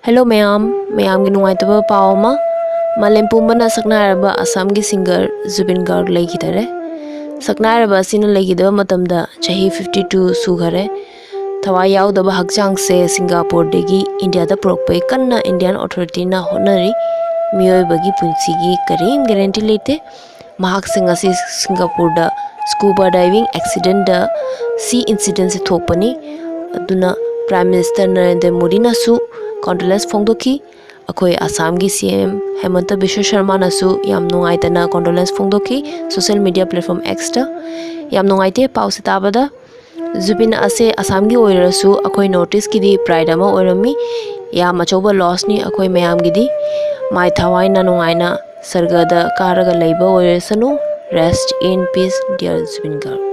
Hello mayam gi nungaitaba paoma Malem pumbana Sakhangnaraba Assam gi singer Zubin Garg Laighidare. Sakhangnaraba asina laigidaba matamda chahi 52 sugare. Thawai yaudaba hakchang se Singapore degi India da prokpai kanna Indian authority na honari miyoi bagi punsi gi karim guarantee lete. Mahak sing asi Singapore da scuba diving accident da sea incident se thokpani aduna Prime Minister Narendra Modi na su condolence phongdoki akoi Assam gi CM Hemanta Biswa Sharma na su yam nungaitana condolence phongdoki social media platform X ta yam nungaite pause tabada Zubin ase Assam gi oirasu akoi notice ki di pride ama oirami yam achoba loss ni akoi mayam gi di mai thawai na nungaina sargada karaga leiba oirasanu. Rest in peace dear Zubin Garg.